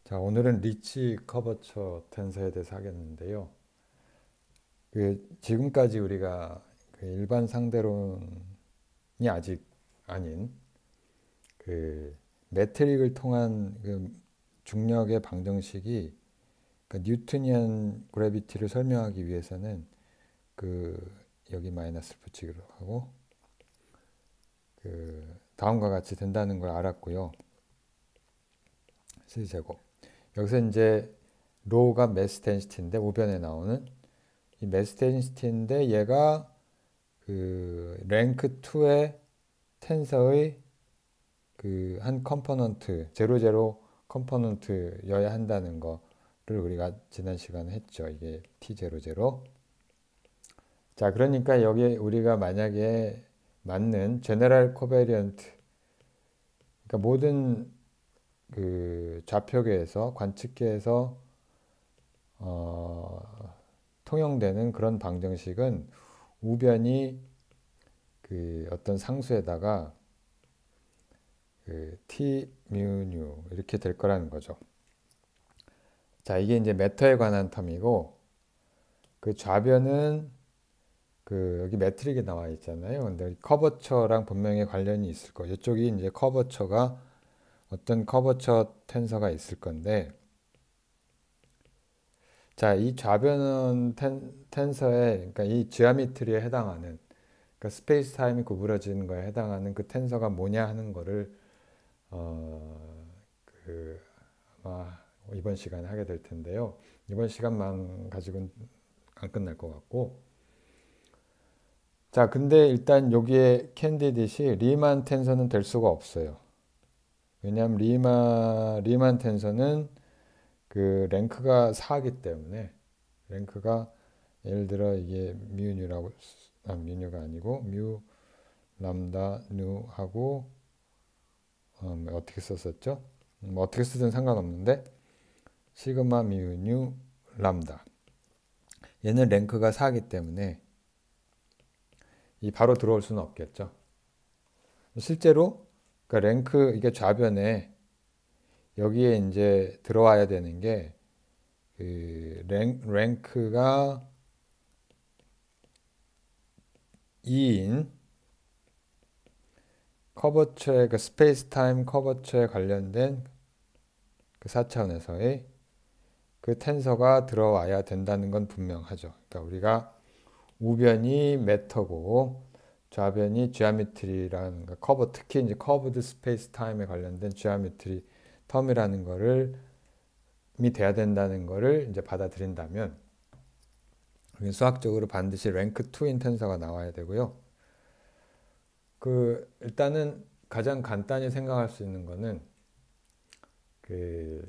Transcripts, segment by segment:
자, 오늘은 리치 커버처 텐서에 대해서 하겠는데요. 지금까지 우리가 일반 상대론이 아직 아닌 그 매트릭을 통한 중력의 방정식이 뉴트니안 그래비티를 설명하기 위해서는 그 여기 마이너스를 붙이기로 하고 다음과 같이 된다는 걸 알았고요. C제곱. 여기서 이제 로가 매스 덴시티인데 우변에 나오는 이 매스 덴시티인데 얘가 랭크 2의 텐서의 한 컴포넌트, 제로 컴포넌트여야 한다는 거를 우리가 지난 시간에 했죠. 이게 T00. 자, 그러니까 여기 우리가 만약에 맞는 제너럴 코베리언트, 그러니까 모든 좌표계에서 관측계에서 통용되는 그런 방정식은 우변이 어떤 상수에다가 t mu nu 이렇게 될 거라는 거죠. 자, 이게 이제 메터에 관한 텀이고 좌변은 여기 매트릭이 나와 있잖아요. 근데 커버처랑 분명히 관련이 있을 거예요. 이쪽이 이제 커버처가 어떤 커버처 텐서가 있을 건데, 자, 이 좌변은 텐서에, 그러니까 이 지오메트리에 해당하는, 그러니까 스페이스 타임이 구부러지는 거에 해당하는 그 텐서가 뭐냐 하는 거를 아마 이번 시간에 하게 될 텐데요. 이번 시간만 가지고는 안 끝날 것 같고. 자, 근데 일단 여기에 캔디딧이 리만 텐서는 될 수가 없어요. 왜냐하면 리만 텐서는 랭크가 4기 때문에 랭크가 예를 들어 이게 뮤뉴라고 뮤뉴가 아니고 뮤 람다 누 하고 어떻게 썼었죠? 뭐 어떻게 쓰든 상관없는데 시그마 뮤뉴 람다 얘는 랭크가 4기 때문에 이 바로 들어올 수는 없겠죠. 실제로 랭크 이게 좌변에 여기에 이제 들어와야 되는 게 랭크가 2인 커버처의 스페이스 타임 커버처에 관련된 4차원에서의 텐서가 들어와야 된다는 건 분명하죠. 그러니까 우리가 우변이 메터고 좌변이 지오메트리라는 커버, 특히 이제 커브드 스페이스 타임에 관련된 지오메트리 텀이라는 거를 돼야 된다는 거를 이제 받아들인다면 수학적으로 반드시 랭크 2인 텐서가 나와야 되고요. 일단은 가장 간단히 생각할 수 있는 거는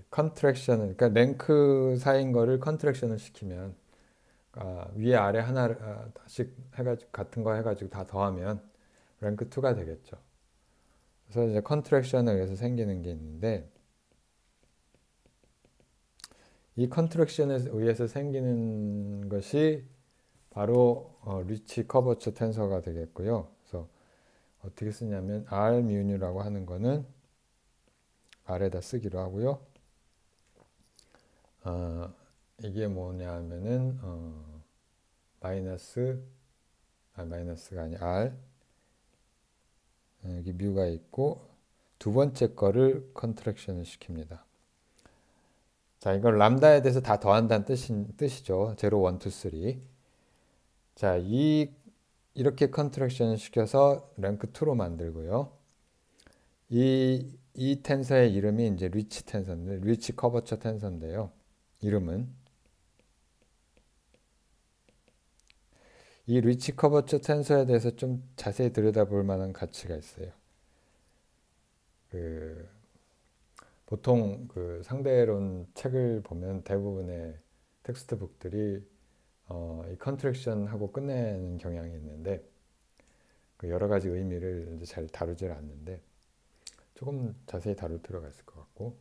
컨트랙션을, 그러니까 랭크 사이인 거를 컨트랙션을 시키면 위에 아래 하나씩 해가지고 같은 거 해가지고 다 더하면 랭크 2가 되겠죠. 그래서 이제 컨트랙션에 의해서 생기는 게 있는데 이 컨트랙션에 의해서 생기는 것이 바로 리치 커버처 텐서가 되겠고요. 그래서 어떻게 쓰냐면 R 뮤뉴라고 하는 거는 R에다 쓰기로 하고요. 이게 뭐냐 하면은 마이너스가 아니 R 여기 뮤가 있고 두 번째 거를 컨트랙션을 시킵니다. 자, 이걸 람다에 대해서 다 더한다는 뜻이죠. 0, 1, 2, 3. 자, 이렇게 컨트랙션을 시켜서 랭크 2로 만들고요. 이 텐서의 이름이 이제 리치 텐서인데, 리치 커버처 텐서인데요. 이름은 이 리치 커버처 텐서에 대해서 좀 자세히 들여다볼 만한 가치가 있어요. 보통 상대론 책을 보면 대부분의 텍스트북들이 이 컨트랙션하고 끝내는 경향이 있는데 여러 가지 의미를 이제 잘 다루질 않는데 조금 자세히 다룰 필요가 있을 것 같고,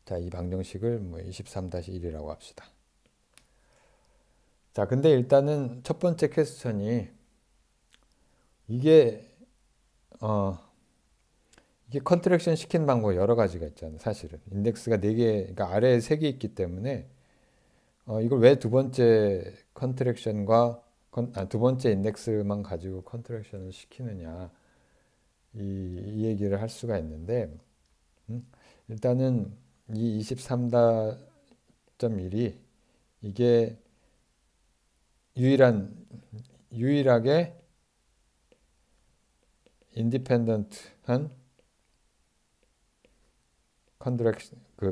자, 이 방정식을 뭐 23-1이라고 합시다. 자, 근데 일단은 첫 번째 퀘스천이 이게 이게 컨트랙션 시키는 방법 여러 가지가 있잖아요. 사실은 인덱스가 4개, 그러니까 아래에 3개 있기 때문에 이걸 왜 두 번째 컨트랙션과 두 번째 인덱스만 가지고 컨트랙션을 시키느냐 이 얘기를 할 수가 있는데 일단은 이 23.1이 이게 유일하게 인디펜던트한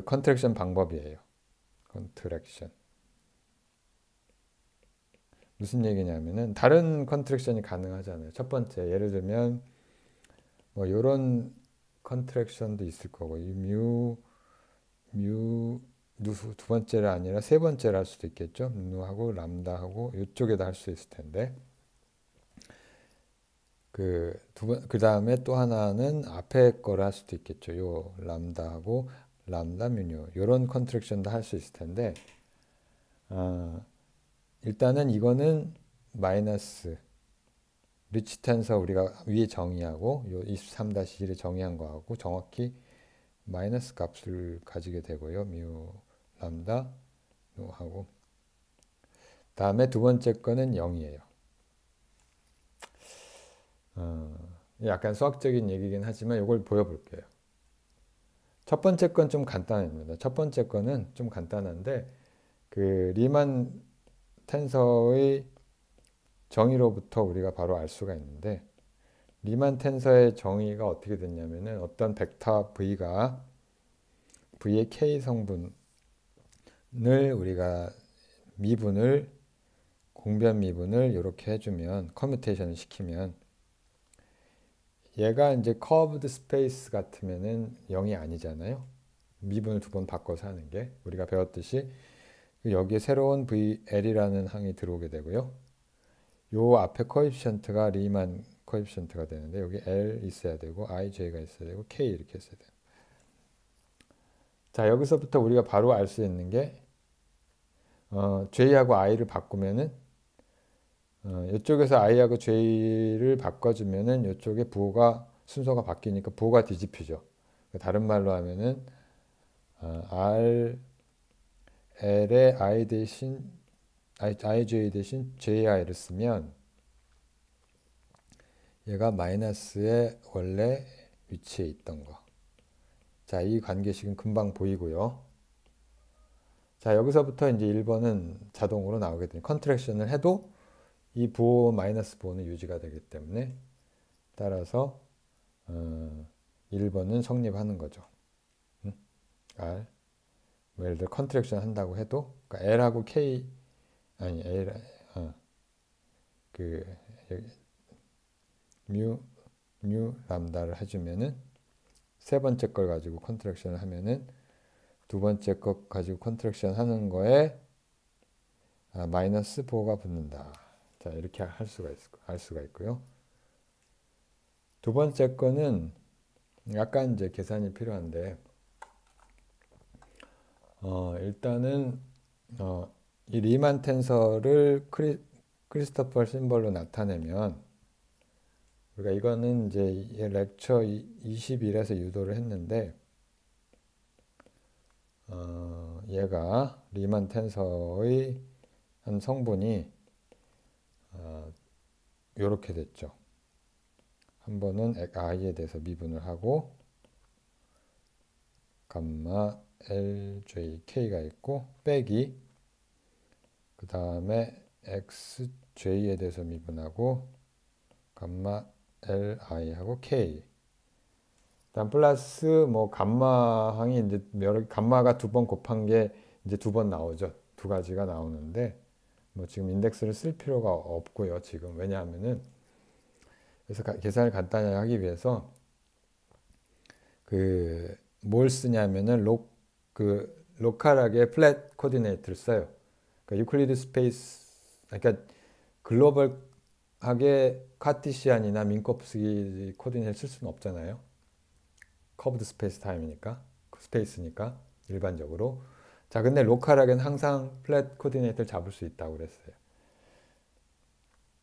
컨트랙션 방법이에요. 컨트랙션. 무슨 얘기냐면은 다른 컨트랙션이 가능하잖아요. 첫 번째 예를 들면 뭐 이런 컨트랙션도 있을 거고 두 번째가 아니라 세 번째를 할 수도 있겠죠. 누하고 람다하고 이쪽에다 할 수 있을 텐데 그 다음에 또 하나는 앞에 거를 할 수도 있겠죠. 요 람다하고 람다 뮤뉴 이런 컨트랙션도 할 수 있을 텐데 일단은 이거는 마이너스 리치 텐서 우리가 위에 정의하고 요 23-1에 정의한 거하고 정확히 마이너스 값을 가지게 되고요. 뮤 람다 하고 다음에 두 번째 거는 0이에요. 약간 수학적인 얘기긴 하지만 이걸 보여볼게요. 첫 번째 건 좀 간단합니다. 첫 번째 거는 좀 간단한데 그 리만 텐서의 정의로부터 우리가 바로 알 수가 있는데 리만 텐서의 정의가 어떻게 됐냐면은 어떤 벡터 V가 V의 K 성분을 우리가 공변 미분을 이렇게 해주면 커뮤테이션을 시키면 얘가 이제 커브드 스페이스 같으면은 0이 아니잖아요. 미분을 두 번 바꿔서 하는 게 우리가 배웠듯이 여기에 새로운 VL이라는 항이 들어오게 되고요. 요 앞에 코에피션트가 리만 코에피션트가 되는데 여기 L 있어야 되고 IJ가 있어야 되고 K 이렇게 있어야 돼요. 자, 여기서부터 우리가 바로 알 수 있는 게 J하고 I를 바꾸면은 이쪽에서 I하고 J를 바꿔주면은 이쪽에 부호가 순서가 바뀌니까 부호가 뒤집히죠. 다른 말로 하면은 R L에 IJ 대신 JI를 쓰면 얘가 마이너스의 원래 위치에 있던 거. 자, 이 관계식은 금방 보이고요. 자, 여기서부터 이제 1번은 자동으로 나오게 되니 컨트랙션을 해도 이 부호 마이너스 부호는 유지가 되기 때문에 따라서 1번은 성립하는 거죠. R 뭐 예를 들어 컨트랙션 한다고 해도 그러니까 L하고 K 아니 L 그 뮤 람다를 해주면은 세 번째 걸 가지고 컨트랙션을 하면은 두 번째 것 가지고 컨트랙션 하는 거에 마이너스 부호가 붙는다. 자, 이렇게 알 수가 있고요. 두 번째 거는 약간 이제 계산이 필요한데 일단은 이 리만 텐서를 크리스토퍼 심벌로 나타내면 우리가 이거는 이제 렉처 21에서 유도를 했는데 얘가 리만 텐서의 한 성분이 이렇게 됐죠. 한 번은 i에 대해서 미분을 하고 감마 ljk가 있고 빼기 그 다음에 xj에 대해서 미분하고 감마 li하고 k 다음 플러스 뭐 감마항이 이제 감마가 두 번 곱한 게 이제 두 번 나오죠. 두 가지가 나오는데 뭐 지금 인덱스를 쓸 필요가 없고요. 지금 왜냐하면은 그래서 계산을 간단히 하기 위해서 그 뭘 쓰냐면은 로컬하게 플랫 코디네이트를 써요. 그러니까 유클리드 스페이스 그러니까 글로벌하게 카티시안이나 민코프스키 코디네이트를 쓸 수는 없잖아요. 커브드 스페이스 타임이니까 스페이스니까 일반적으로 자 근데 로컬하게는 항상 플랫 코디네이트를 잡을 수 있다고 그랬어요.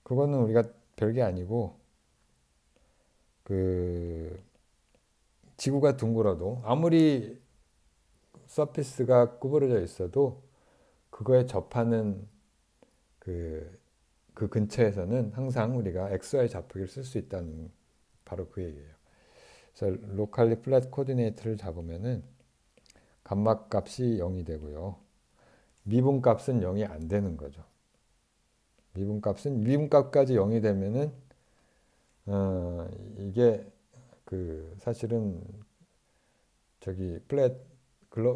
그거는 우리가 별게 아니고 그 지구가 둥글어도 아무리 서피스가 구부러져 있어도 그거에 접하는 그 근처에서는 항상 우리가 XY 좌표기를 쓸 수 있다는 바로 그 얘기예요. 그래서 로컬리 플랫 코디네이트를 잡으면은 감마 값이 0이 되고요. 미분 값은 0이 안 되는 거죠. 미분 값까지 0이 되면은 이게 사실은 저기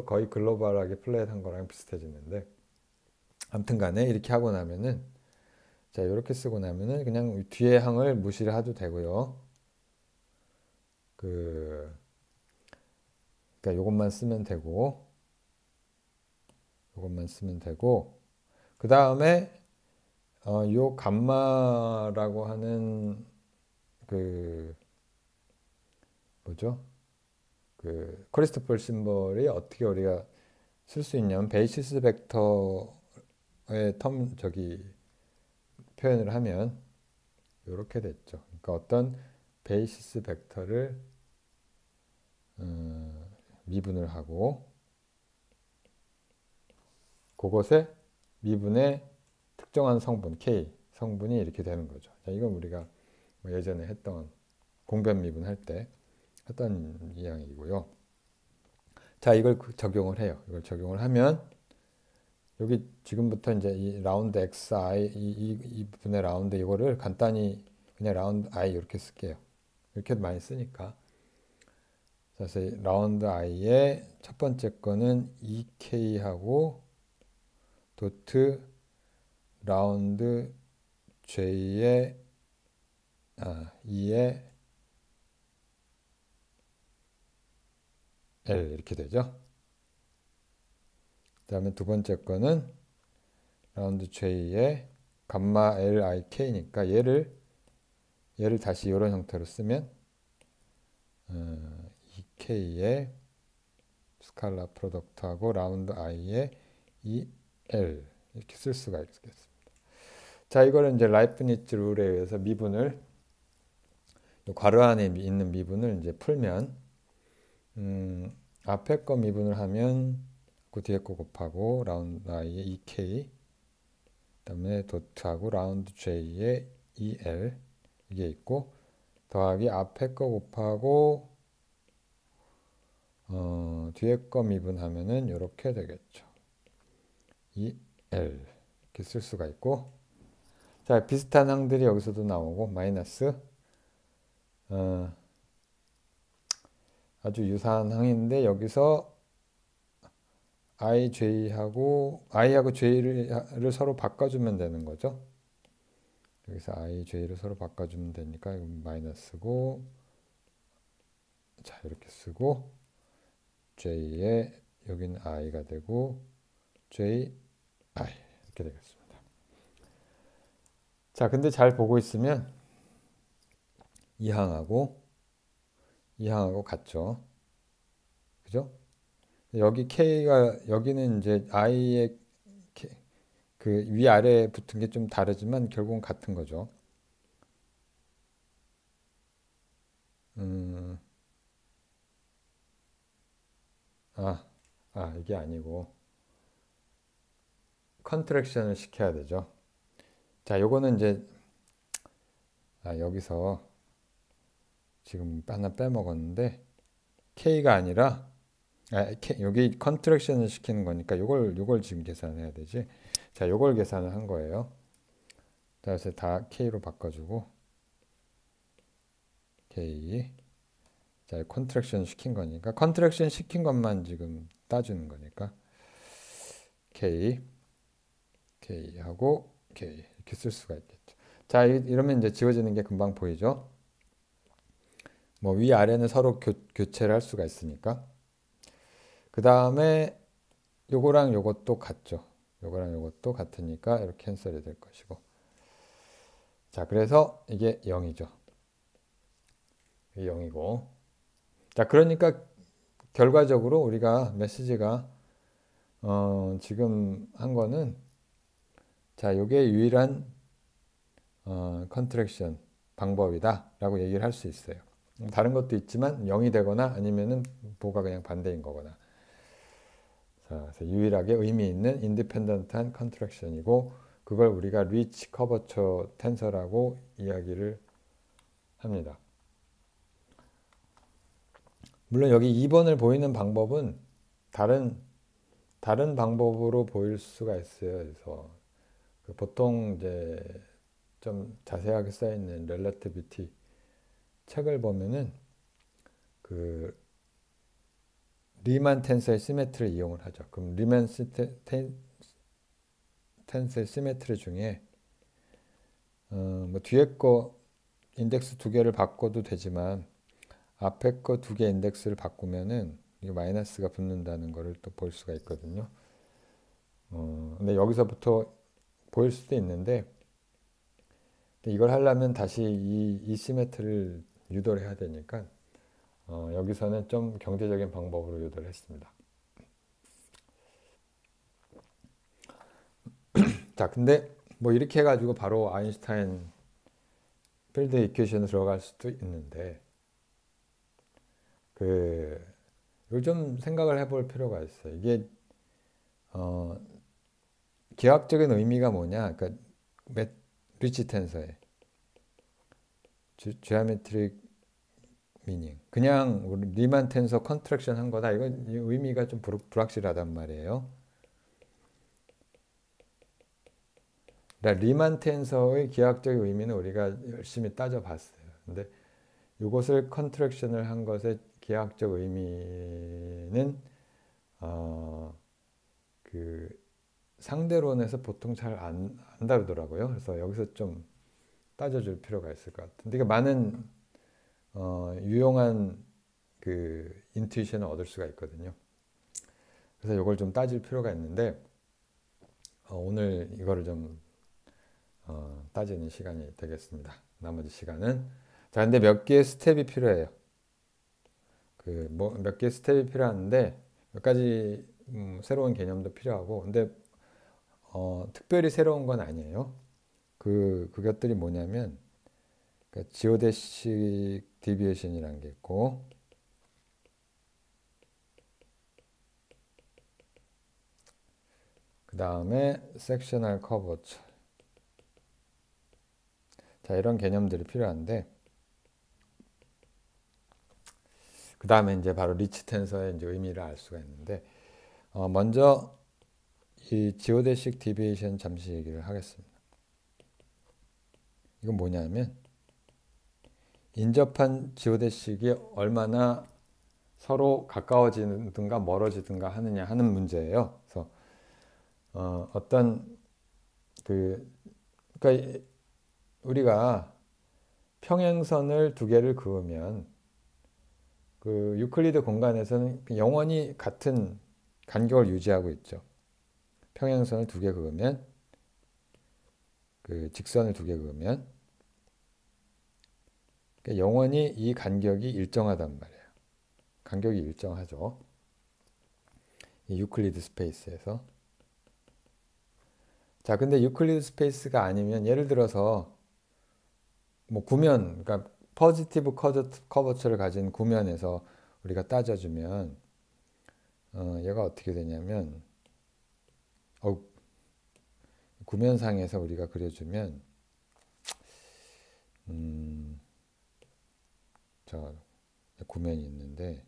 거의 글로벌하게 플랫한 거랑 비슷해지는데, 아무튼 간에 이렇게 하고 나면은, 자, 이렇게 쓰고 나면은 그냥 뒤에 항을 무시를 해도 되고요. 그러니까 요것만 쓰면 되고, 그 다음에 요 감마라고 하는 뭐죠? 크리스토퍼 심벌이 어떻게 우리가 쓸 수 있냐면, 베이시스 벡터의 표현을 하면 이렇게 됐죠. 그러니까 어떤 베이시스 벡터를 미분을 하고 그것에 미분의 특정한 성분 K 성분이 이렇게 되는 거죠. 자, 이건 우리가 예전에 했던 공변 미분 할 때 했던 이야기고요. 자, 이걸 적용을 해요. 이걸 적용을 하면 여기 지금부터 이제 이 라운드 xi 이 부분의 라운드 이거를 간단히 그냥 라운드 i 이렇게 쓸게요. 이렇게 많이 쓰니까. 그래서 라운드 i의 첫 번째 거는 2k하고 도트 라운드 j의 2의 L 이렇게 되죠. 그 다음에 두 번째 거는 라운드 J의 감마 LIK니까 얘를 다시 이런 형태로 쓰면 2K의 스칼라 프로덕트하고 라운드 I의 2L 이렇게 쓸 수가 있겠습니다. 자, 이거는 이제 라이프니츠 룰에 의해서 미분을 괄호 안에 있는 미분을 이제 풀면 앞에 거 미분을 하면 그 뒤에 거 곱하고 라운드 i의 2k 그다음에 도트하고 라운드 j의 2l 이게 있고 더하기 앞에 거 곱하고 뒤에 거 미분하면은 이렇게 되겠죠. 2l 이렇게 쓸 수가 있고, 자, 비슷한 항들이 여기서도 나오고 마이너스 아주 유사한 항인데 여기서 i하고 j를 서로 바꿔주면 되는 거죠. 여기서 j를 서로 바꿔주면 되니까 이건 마이너스고, 자, 이렇게 쓰고 j에 여기는 i가 되고 j i 이렇게 되겠습니다. 자, 근데 잘 보고 있으면 이 항하고 같죠. 그죠? 여기 k가 여기는 이제 i의 그 위아래에 붙은 게 좀 다르지만 결국은 같은 거죠. 이게 아니고 컨트랙션을 시켜야 되죠. 자, 요거는 이제 여기서 지금 하나 빼먹었는데 k가 아니라 여기 컨트랙션을 시키는 거니까 요걸 지금 계산해야 되지. 자, 요걸 계산을 한 거예요. 자, 그래서 다 k로 바꿔주고 k. 자, 컨트랙션 시킨 거니까 컨트랙션 시킨 것만 지금 따주는 거니까 k 하고 k 이렇게 쓸 수가 있겠죠. 자, 이러면 이제 지워지는 게 금방 보이죠. 뭐 위아래는 서로 교체를 할 수가 있으니까. 그 다음에 요거랑 요것도 같죠. 요거랑 요것도 같으니까 이렇게 캔슬이 될 것이고. 자, 그래서 이게 0이죠. 이게 0이고. 자, 그러니까 결과적으로 우리가 메시지가 지금 한 거는, 자, 요게 유일한 컨트랙션 방법이다 라고 얘기를 할 수 있어요. 다른 것도 있지만 0이 되거나 아니면은 보가 그냥 반대인 거거나. 자, 그래서 유일하게 의미 있는 인디펜던트한 컨트랙션이고 그걸 우리가 리치 커버처 텐서라고 이야기를 합니다. 물론 여기 2번을 보이는 방법은 다른 방법으로 보일 수가 있어요. 그래서 보통 이제 좀 자세하게 써 있는 렐러티비티 책을 보면은 그 리만 텐서의 시메트리를 이용을 하죠. 그럼 리만 텐서의 시메트리 중에 뭐 뒤에 거 인덱스 두 개를 바꿔도 되지만 앞에 거 두 개 인덱스를 바꾸면은 이 마이너스가 붙는다는 것을 또 볼 수가 있거든요. 근데 여기서부터 보일 수도 있는데 이걸 하려면 다시 이 시메트리를 유도를 해야 되니까 여기서는 좀 경제적인 방법으로 유도를 했습니다. 자, 근데 뭐 이렇게 해가지고 바로 아인슈타인 필드 이퀘이션으로 들어갈 수도 있는데 이걸 좀 생각을 해볼 필요가 있어요. 이게 기하학적인 의미가 뭐냐? 그러니까 리치 텐서의 지오메트릭 미닝. 그냥 우리 리만 텐서 컨트랙션 한 거다. 이건 의미가 좀 불확실하단 말이에요. 그러니까 리만 텐서의 기하학적인 의미는 우리가 열심히 따져봤어요. 근데 이것을 컨트랙션을 한 것의 기하학적 의미는 그 상대론에서 보통 잘 안 다루더라고요. 그래서 여기서 좀 따져줄 필요가 있을 것 같은데 이게 많은 유용한 그 인투이션을 얻을 수가 있거든요. 그래서 이걸 좀 따질 필요가 있는데 오늘 이거를 좀 따지는 시간이 되겠습니다. 나머지 시간은 자 근데 몇 개의 스텝이 필요해요. 몇 개의 스텝이 필요한데 몇 가지 새로운 개념도 필요하고 근데 특별히 새로운 건 아니에요. 그것들이 뭐냐면 그러니까 지오데식 디비에이션이라는 게 있고 그 다음에 섹셔널 커버처 자 이런 개념들이 필요한데 그 다음에 이제 바로 리치 텐서의 이제 의미를 알 수가 있는데 먼저 이 지오데식 디비에이션 잠시 얘기를 하겠습니다. 이건 뭐냐면 인접한 지오데식이 얼마나 서로 가까워지든가 멀어지든가 하느냐 하는 문제예요. 그래서 어떤 그러니까 우리가 평행선을 두 개를 그으면 그 유클리드 공간에서는 영원히 같은 간격을 유지하고 있죠. 평행선을 두 개 그으면 그 직선을 두 개 그으면 그러니까 영원히 이 간격이 일정하단 말이에요. 간격이 일정하죠. 이 유클리드 스페이스에서. 자, 근데 유클리드 스페이스가 아니면 예를 들어서 뭐 구면, 그러니까 포지티브 커버처를 가진 구면에서 우리가 따져주면 얘가 어떻게 되냐면 구면상에서 우리가 그려주면 자 구면이 있는데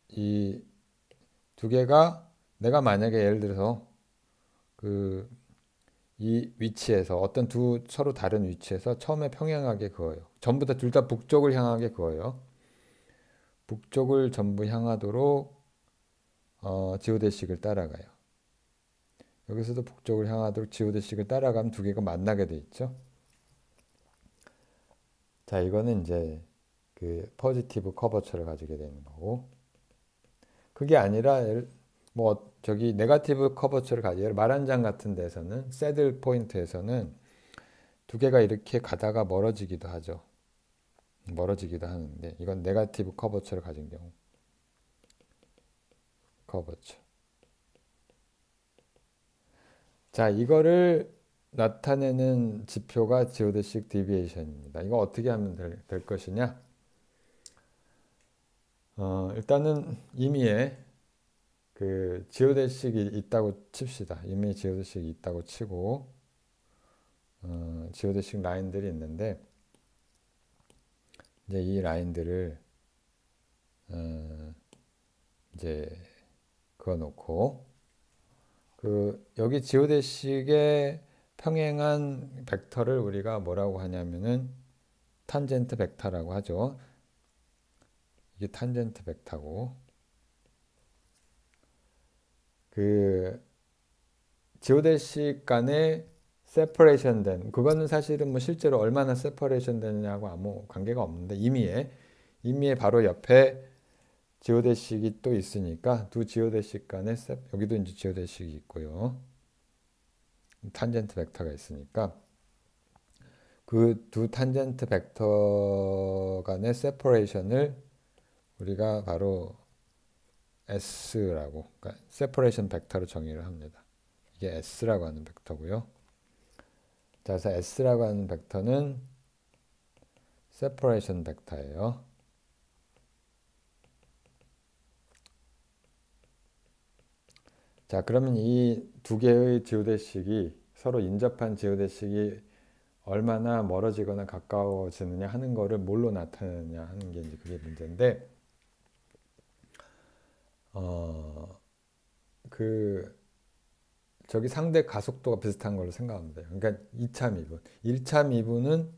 이 두 개가 내가 만약에 예를 들어서 이 위치에서 어떤 두 서로 다른 위치에서 처음에 평행하게 그어요. 전부 다 둘 다 북쪽을 향하게 그어요. 북쪽을 전부 향하도록 지오데식을 따라가요. 여기서도 북쪽을 향하도록 지오데식을 따라가면 두 개가 만나게 돼 있죠. 자, 이거는 이제 그 포지티브 커버처를 가지게 되는 거고 그게 아니라 뭐 저기 네거티브 커버처를 가지고 말 한 장 같은 데서는 새들 포인트에서는 두 개가 이렇게 가다가 멀어지기도 하죠. 멀어지기도 하는데 이건 네거티브 커버처를 가진 경우 커버처. 자 이거를 나타내는 지표가 geodesic deviation입니다. 이거 어떻게 하면 될 것이냐? 일단은 임의에 그 geodesic이 있다고 칩시다. 임의에 geodesic이 있다고 치고 geodesic 라인들이 있는데 이제 이 라인들을 이제 그어놓고 여기 지오데식에 평행한 벡터를 우리가 뭐라고 하냐면은 탄젠트 벡터라고 하죠. 이게 탄젠트 벡터고 지오데식 간에 세퍼레이션 된 그거는 사실은 뭐 실제로 얼마나 세퍼레이션 되느냐하고 아무 관계가 없는데 임의에 바로 옆에 지오데식이 또 있으니까 두 지오데식 간에 여기도 이제 지오데식이 있고요. 탄젠트 벡터가 있으니까 그 두 탄젠트 벡터 간의 세퍼레이션을 우리가 바로 S라고 그러니까 세퍼레이션 벡터로 정의를 합니다. 이게 S라고 하는 벡터고요. 자, 그래서 S라고 하는 벡터는 세퍼레이션 벡터예요. 자, 그러면 이 두 개의 지오데식이 서로 인접한 지오데식이 얼마나 멀어지거나 가까워지느냐 하는 거를 뭘로 나타내느냐 하는 게 이제 그게 문제인데, 저기 상대 가속도가 비슷한 걸로 생각하면 돼요. 그러니까 2차 미분. 1차 미분은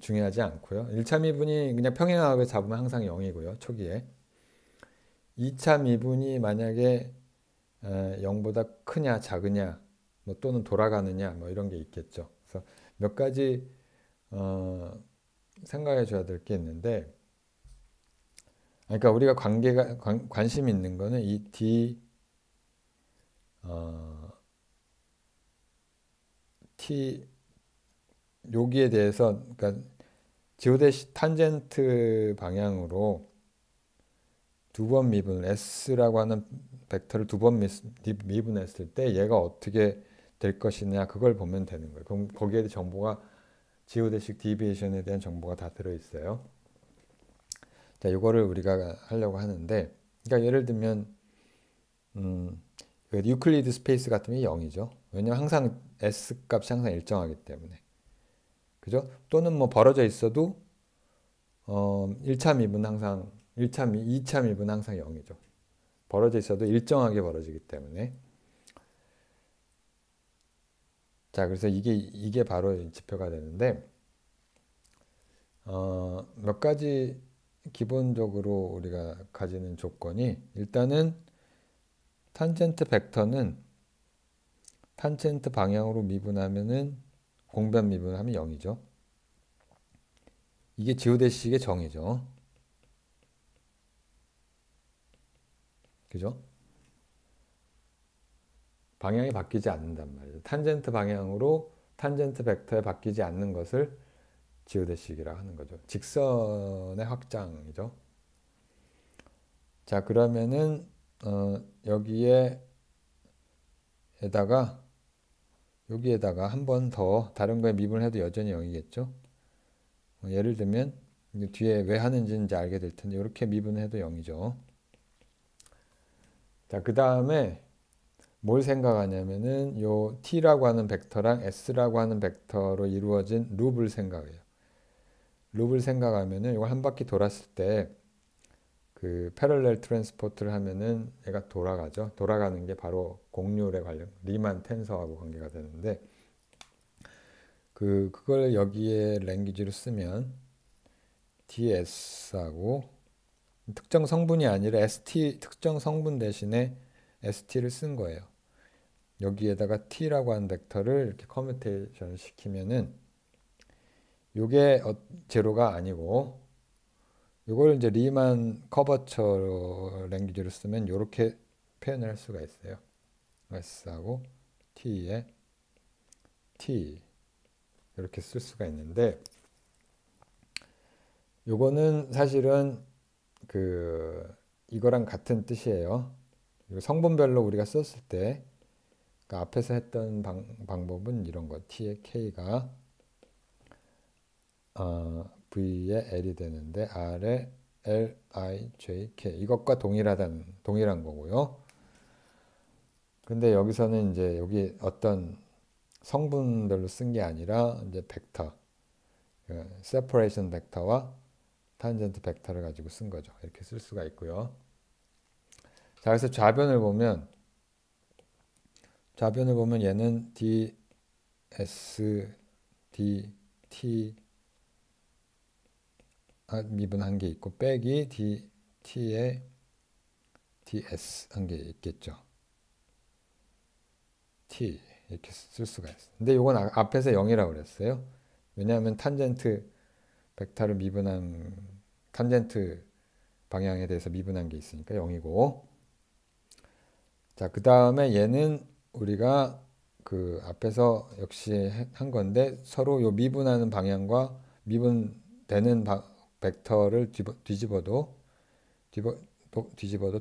중요하지 않고요. 1차 미분이 그냥 평행하게 잡으면 항상 0이고요. 초기에. 2차 미분이 만약에 0보다 크냐 작으냐 뭐 또는 돌아가느냐 뭐 이런 게 있겠죠. 그래서 몇 가지 생각해 줘야 될 게 있는데, 그러니까 우리가 관심 있는 거는 이 T 여기에 대해서 그러니까 지오데시 탄젠트 방향으로 두 번 미분 S라고 하는 벡터를 두 번 미분했을 때 얘가 어떻게 될 것이냐 그걸 보면 되는 거예요. 그럼 거기에 정보가 지오데식 디비에이션에 대한 정보가 다 들어있어요. 자, 이거를 우리가 하려고 하는데, 그러니까 예를 들면 유클리드 스페이스 같으면 0이죠. 왜냐면 항상 S 값이 항상 일정하기 때문에. 그죠? 또는 뭐 벌어져 있어도 1차 미분 항상 2차 미분 항상 0이죠. 벌어져 있어도 일정하게 벌어지기 때문에. 자, 그래서 이게 바로 지표가 되는데, 몇 가지 기본적으로 우리가 가지는 조건이, 일단은 탄젠트 벡터는 탄젠트 방향으로 미분하면은 공변 미분하면 0이죠. 이게 지오데식의 정의죠. 그죠? 방향이 바뀌지 않는단 말이죠. 탄젠트 방향으로 탄젠트 벡터에 바뀌지 않는 것을 지오데식이라고 하는 거죠. 직선의 확장이죠. 자, 그러면은 여기에다가 한 번 더 다른 거에 미분해도 여전히 0이겠죠. 예를 들면 뒤에 왜 하는지는 이제 알게 될 텐데 이렇게 미분해도 0이죠. 자, 그 다음에 뭘 생각하냐면은 요 t라고 하는 벡터랑 s라고 하는 벡터로 이루어진 룹을 생각해요. 룹을 생각하면은 이걸 한 바퀴 돌았을 때 그 패럴렐 트랜스포트를 하면은 얘가 돌아가죠. 돌아가는 게 바로 곡률에 관련 리만 텐서하고 관계가 되는데, 그걸 여기에 랭귀지로 쓰면 ds하고 특정 성분이 아니라 st 특정 성분 대신에 st를 쓴 거예요. 여기에다가 t라고 하는 벡터를 이렇게 커뮤테이션 시키면은 요게 제로가 아니고, 요걸 이제 리만 커버처 랭귀지로 쓰면 이렇게 표현을 할 수가 있어요. s하고 t에 t 이렇게 쓸 수가 있는데, 요거는 사실은 이거랑 같은 뜻이에요. 성분별로 우리가 썼을 때 그러니까 앞에서 했던 방법은 이런 거. t의 k가 v의 l이 되는데 r의 l, i, j, k 이것과 동일한 거고요. 근데 여기서는 이제 여기 어떤 성분별로 쓴 게 아니라 이제 벡터, 세퍼레이션 벡터와 탄젠트 벡터를 가지고 쓴 거죠. 이렇게 쓸 수가 있고요. 자, 그래서 좌변을 보면 얘는 d, s, d, t 미분 한 개 있고 빼기 d, t에 ds 한 개 있겠죠. t 이렇게 쓸 수가 있어요. 근데 이건 앞에서 0이라고 그랬어요. 왜냐하면 탄젠트 벡터를 미분한 탄젠트 방향에 대해서 미분한 게 있으니까 0이고. 자, 그 다음에 얘는 우리가 그 앞에서 역시 한 건데 서로 요 미분하는 방향과 미분되는 벡터를 뒤집어도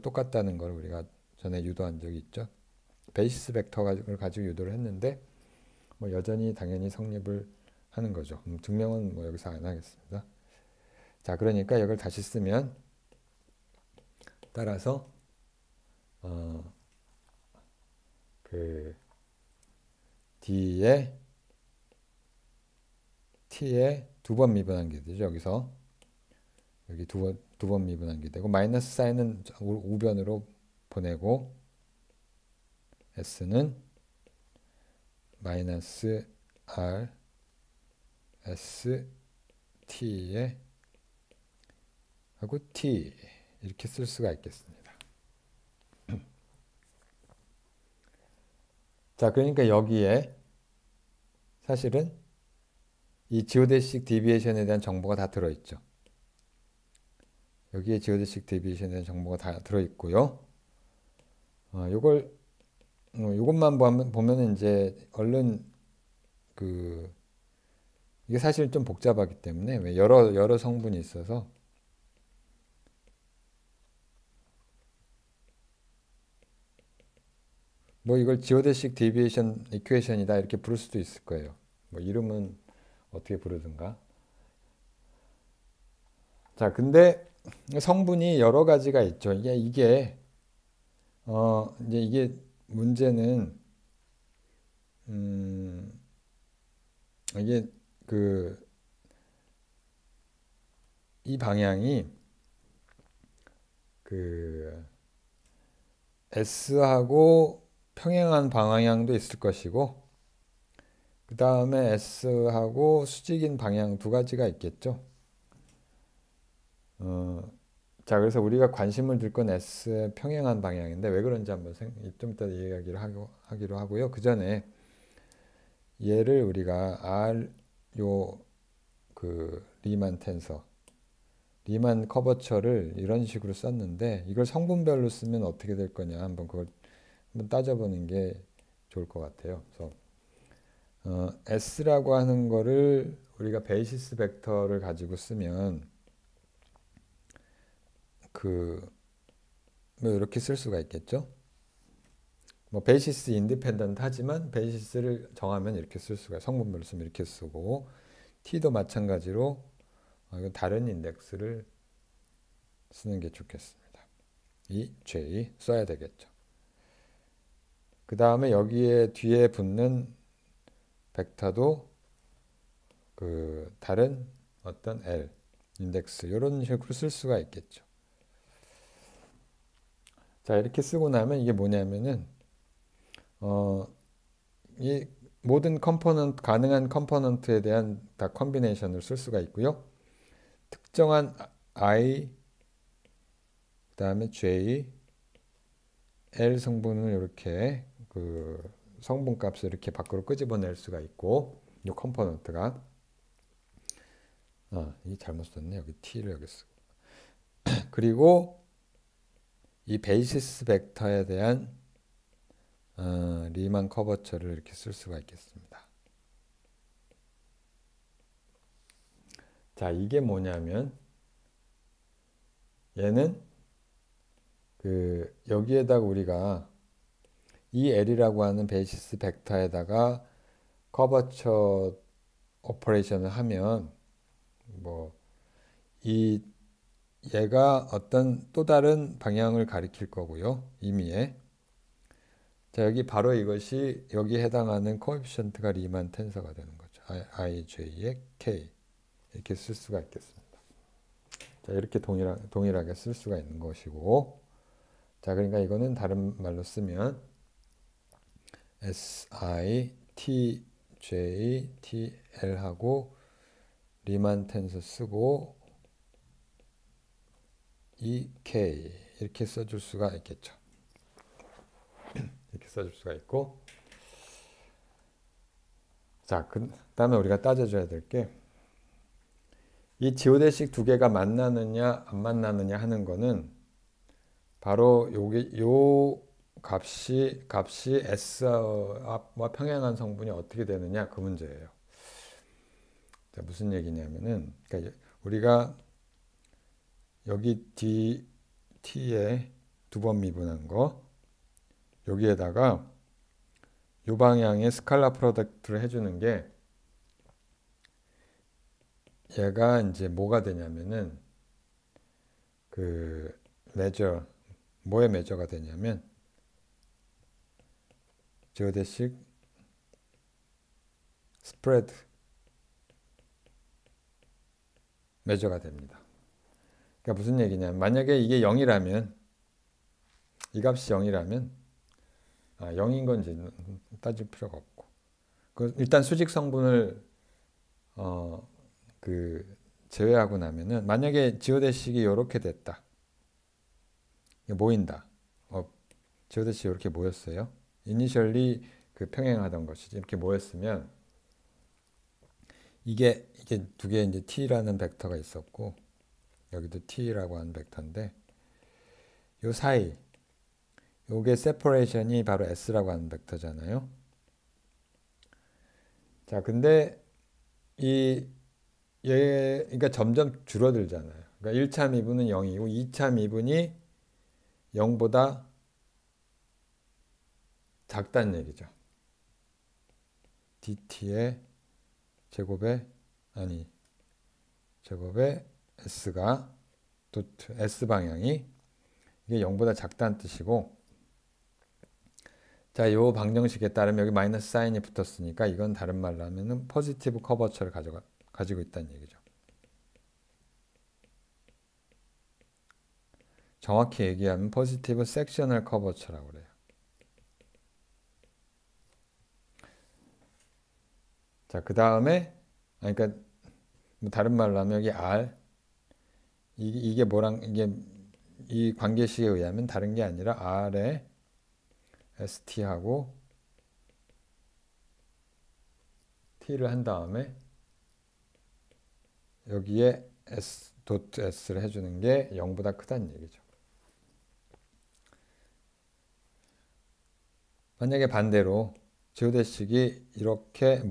똑같다는 걸 우리가 전에 유도한 적이 있죠. 베이시스 벡터를 가지고 유도를 했는데 뭐 여전히 당연히 성립을 하는 거죠. 증명은 뭐 여기서 안 하겠습니다. 자, 그러니까 이걸 다시 쓰면 따라서 그 D에 T에 두 번 미분한 게 되죠. 여기서 여기 두 번 미분한 게 되고 마이너스 사인은 우변으로 보내고 S는 마이너스 R S T에 하고 T 이렇게 쓸 수가 있겠습니다. 자, 그러니까 여기에 사실은 이 지오데식 디비에이션에 대한 정보가 다 들어있죠. 여기에 지오데식 디비에이션에 대한 정보가 다 들어있고요. 요것만 보면은 이제 얼른 이게 사실 좀 복잡하기 때문에 왜 여러 성분이 있어서 뭐 이걸 지오데식 디비에이션 이퀘이션이다 이렇게 부를 수도 있을 거예요. 뭐 이름은 어떻게 부르든가. 자, 근데 성분이 여러 가지가 있죠. 이제 이게 문제는 이게 이 방향이 S하고 평행한 방향도 있을 것이고 그 다음에 S하고 수직인 방향 두 가지가 있겠죠. 자, 그래서 우리가 관심을 둘 건 S의 평행한 방향인데 왜 그런지 한번 좀 이따 이야기를 하기로 하고요. 그 전에 얘를 우리가 R 리만 텐서, 리만 커버처를 이런 식으로 썼는데 이걸 성분별로 쓰면 어떻게 될 거냐 한번 그걸 한번 따져보는 게 좋을 것 같아요. 그래서 S라고 하는 거를 우리가 베이시스 벡터를 가지고 쓰면 뭐 이렇게 쓸 수가 있겠죠. 뭐 베이시스 인디펜던트 하지만 베이시스를 정하면 이렇게 쓸 수가 성분별로 쓰면 이렇게 쓰고 T도 마찬가지로 이건 다른 인덱스를 쓰는 게 좋겠습니다. 이 J 써야 되겠죠. 그 다음에 여기에 뒤에 붙는 벡터도 다른 어떤 L 인덱스 이런 식으로 쓸 수가 있겠죠. 자, 이렇게 쓰고 나면 이게 뭐냐면은 이 모든 가능한 컴포넌트에 대한 다 컨비네이션을 쓸 수가 있고요. 특정한 I 그 다음에 J L 성분을 이렇게 성분값을 이렇게 밖으로 끄집어낼 수가 있고 이 컴포넌트가 이게 잘못 썼네. 여기 T를 여기 쓰고 그리고 이 베이시스 벡터에 대한 리만 커버처를 이렇게 쓸 수가 있겠습니다. 자, 이게 뭐냐면 얘는 여기에다가 우리가 이 L이라고 하는 베이시스 벡터에다가 커버처 오퍼레이션을 하면 뭐 이 얘가 어떤 또 다른 방향을 가리킬 거고요. 의미에. 자, 여기 바로 이것이 여기 해당하는 코에피션트가 리만 텐서가 되는 거죠. ij의 k 이렇게 쓸 수가 있겠습니다. 자, 이렇게 동일하게 쓸 수가 있는 것이고, 자, 그러니까 이거는 다른 말로 쓰면 si, t, j, t, l 하고 리만 텐서 쓰고 이 k 이렇게 써줄 수가 있겠죠. 이렇게 써줄 수가 있고, 자, 그 다음에 우리가 따져줘야 될 게 이 지오데식 두 개가 만나느냐 안 만나느냐 하는 거는 바로 요 값이 S와 평행한 성분이 어떻게 되느냐 그 문제예요. 자, 무슨 얘기냐면은 그러니까 우리가 여기 T에 두 번 미분한 거 여기에다가 요 방향의 스칼라 프로덕트를 해주는 게 얘가 이제 뭐가 되냐면은 그 매저 뭐의 매저가 되냐면 지오데식 스프레드 매저가 됩니다. 그러니까 무슨 얘기냐면 만약에 이게 0이라면 이 값이 0이라면 0인 건지 따질 필요가 없고 일단 수직 성분을 제외하고 나면은 만약에 지오데식이 이렇게 됐다. 모인다. 지오데식이 이렇게 모였어요. 이니셜리 그 평행하던 것이 이렇게 모였으면 이게 두 개 이제 t라는 벡터가 있었고 여기도 t라고 하는 벡터인데 요 사이 요게 세퍼레이션이 바로 s라고 하는 벡터잖아요. 자, 근데 그러니까 점점 줄어들잖아요. 그러니까 1차 미분은 0이고 2차 미분이 0보다 작다는 얘기죠. dt의 제곱에 s가 도트 s 방향이 이게 0보다 작다는 뜻이고, 자, 요 방정식에 따르면 여기 마이너스 사인이 붙었으니까 이건 다른 말로 하면은 포지티브 커버처를 가지고 있다는 얘기죠. 정확히 얘기하면 포지티브 섹셔널 커버처라고 그래요. 자, 그 다음에 그러니까 뭐 다른 말로 하면 여기 R 이게 뭐랑 이게 이 관계식에 의하면 다른 게 아니라 R에 ST하고 T를 한 다음에 여기에 S를 해주는 게 0보다 크다는 얘기죠. 만약에 반대로 지오데식이 이렇게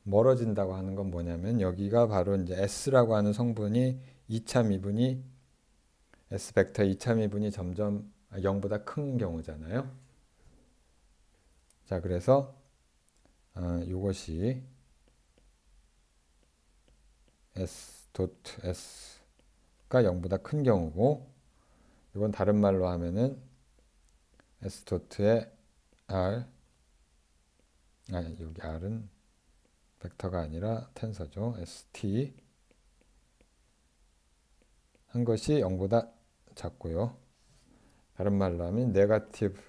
멀어진다고 하는 건 뭐냐면 여기가 바로 이제 S라고 하는 성분이 2차 미분이 S 벡터 2차 미분이 점점 0보다 큰 경우잖아요. 자, 그래서 이것이 S.S가 0보다 큰 경우고 이건 다른 말로 하면은 S.의 R 여기 R은 벡터가 아니라 텐서죠. ST 한 것이 0보다 작고요. 다른 말로 하면 네거티브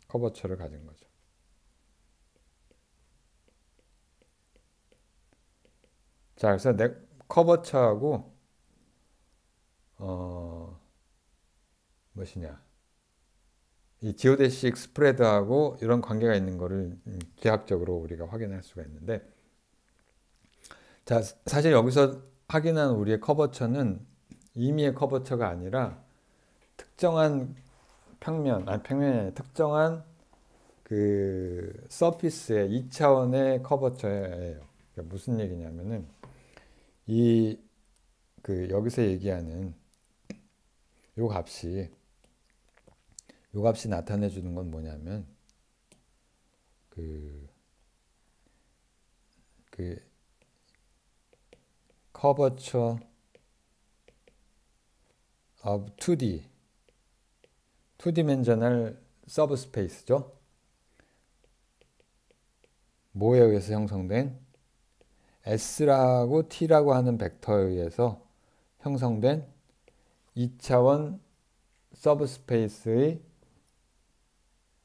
커버처를 가진 거죠. 자, 그래서 커버처하고 무엇이냐? 이 지오데식 스프레드하고 이런 관계가 있는 거를 기하학적으로 우리가 확인할 수가 있는데, 자, 사실 여기서 확인한 우리의 커버처는 임의의 커버처가 아니라 특정한 평면이 아니라 특정한 그 서피스의 2차원의 커버처예요. 그러니까 무슨 얘기냐면은 여기서 얘기하는 요 값이 요 값이 나타내 주는 건 뭐냐면 그 curvature of 2디멘셔널 서브스페이스죠. 뭐에 의해서 형성된? S라고 T라고 하는 벡터에 의해서 형성된 2차원 서브스페이스의